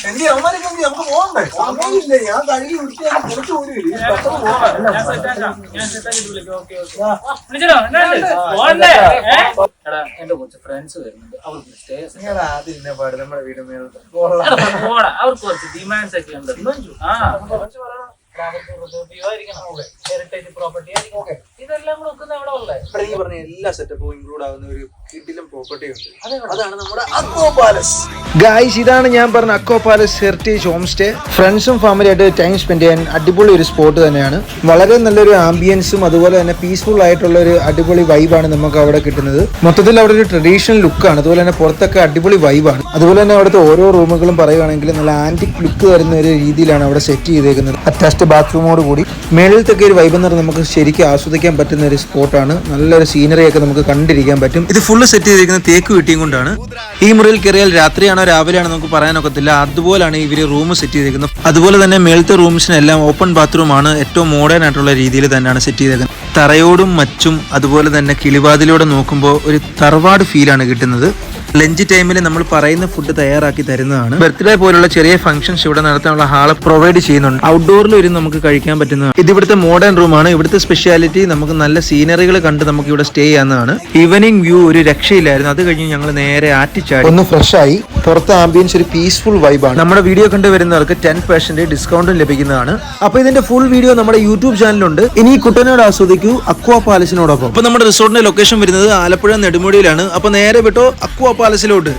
എന്തി അവന്മാരൊക്കെ നമുക്ക് പോകണ്ടേ? സമയമില്ല, ഞാൻ കഴുകി വൃത്തിയാക്കി കുറച്ച് പോലും ഇല്ല. എന്റെ കുറച്ച് ഫ്രണ്ട്സ് വരുന്നുണ്ട്, അവർക്ക് സ്റ്റേ അതിന്റെ പാട് നമ്മുടെ വീട് മേളത്തെ അവർക്ക് കുറച്ച് ഡിമാൻഡ്സ് ഒക്കെ ഉണ്ട്. ഹെറിറ്റേജ് പ്രോപ്പർട്ടി ഇതെല്ലാം നോക്കുന്ന എവിടെ ഉള്ളത്? ഈ പറഞ്ഞ എല്ലാ സെറ്റപ്പും ഇൻക്ലൂഡ് ആവുന്ന ഒരു കിഡിലും പ്രോപ്പർട്ടി ഉണ്ട്. അതാണ് നമ്മുടെ അക്വ പാലസ്. ഗായ്സ്, ഇതാണ് ഞാൻ പറഞ്ഞ aqua palace heritage home stay. ഫ്രണ്ട്സും ഫാമിലിയായിട്ട് ടൈം സ്പെൻഡ് ചെയ്യാൻ അടിപൊളി ഒരു സ്പോട്ട് തന്നെയാണ്. വളരെ നല്ലൊരു ആംബിയൻസും അതുപോലെ തന്നെ പീസ്ഫുൾ ആയിട്ടുള്ള ഒരു അടിപൊളി വൈബാണ് നമുക്ക് അവിടെ കിട്ടുന്നത്. മൊത്തത്തിൽ അവിടെ ഒരു ട്രഡീഷണൽ ലുക്കാണ്. അതുപോലെ തന്നെ പുറത്തൊക്കെ അടിപൊളി വൈബാണ്. അതുപോലെ തന്നെ അവിടുത്തെ ഓരോ റൂമുകളും പറയുകയാണെങ്കിൽ നല്ല ആന്റിക് ലുക്ക് വരുന്ന ഒരു രീതിയിലാണ് അവിടെ സെറ്റ് ചെയ്തേക്കുന്നത്. അറ്റാച്ച്ഡ് ബാത്റൂമോട് കൂടി മേളിലത്തൊക്കെ ഒരു വൈബ് എന്ന് പറഞ്ഞാൽ നമുക്ക് ശരിക്കും ആസ്വദിക്കാൻ പറ്റുന്ന ഒരു സ്പോട്ടാണ്. നല്ലൊരു സീനറി ഒക്കെ നമുക്ക് കണ്ടിരിക്കാൻ പറ്റും. ഇത് ഫുള്ള് സെറ്റ് ചെയ്തിരിക്കുന്ന തേക്ക് വീട്ടിയും കൊണ്ടാണ്. ഈ മുറിയിൽ കയറിയാൽ രാത്രിയാണോ രാവിലെയാണോ നമുക്ക് പറയാനൊക്കത്തില്ല. അതുപോലാണ് ഇവര് റൂം സെറ്റ് ചെയ്തിരിക്കുന്നത്. അതുപോലെ തന്നെ മേളത്തെ റൂംസിനെല്ലാം ഓപ്പൺ ബാത്റൂം ആണ്. ഏറ്റവും മോഡേൺ ആയിട്ടുള്ള രീതിയിൽ തന്നെയാണ് സെറ്റ് ചെയ്തേക്കുന്നത്. തറയോടും മച്ചും അതുപോലെ തന്നെ കിളിവാതിലൂടെ നോക്കുമ്പോൾ ഒരു തറവാട് ഫീലാണ് കിട്ടുന്നത്. ലഞ്ച് ടൈമിൽ നമ്മൾ പറയുന്ന ഫുഡ് തയ്യാറാക്കി തരുന്നതാണ്. ബർത്ത്ഡേ പോലുള്ള ചെറിയ ഫംഗ്ഷൻസ് ഇവിടെ നടത്താനുള്ള ഹാള് പ്രൊവൈഡ് ചെയ്യുന്നുണ്ട്. ഔട്ട്ഡോറിൽ ഒരു നമുക്ക് കഴിക്കാൻ പറ്റുന്നതാണ്. ഇത് ഇവിടുത്തെ മോഡേൺ റൂമാണ്. ഇവിടുത്തെ സ്പെഷ്യാലിറ്റി നമുക്ക് നല്ല സീനറികൾ കണ്ട് നമുക്ക് ഇവിടെ സ്റ്റേ ചെയ്യാവുന്നതാണ്. ഈവനിങ് വ്യൂ ഒരു രക്ഷയില്ലായിരുന്നു. അത് കഴിഞ്ഞ് ഞങ്ങൾ നേരെ ആറ്റിച്ചാടി ഒന്ന് ഫ്രഷ് ആയി. പുറത്തെ ആംബിയൻസ് ഒരു പീസ്ഫുൾ വൈബാണ്. നമ്മുടെ വീഡിയോ കണ്ടുവരുന്നവർക്ക് 10% ഡിസ്കൗണ്ടും ലഭിക്കുന്നതാണ്. അപ്പൊ ഇതിന്റെ ഫുൾ വീഡിയോ നമ്മുടെ യൂട്യൂബ് ചാനലുണ്ട്. ഇനി കുട്ടനാട് ആസ്വദിക്കൂ അക്വ പാലസിനോടൊപ്പം. അപ്പൊ നമ്മുടെ റിസോർട്ടിന്റെ ലൊക്കേഷൻ വരുന്നത് ആലപ്പുഴ നെടുമുടിയിലാണ്. അപ്പൊ നേരെ വിട്ടോ അക്വ പാലസിലോട്ട്.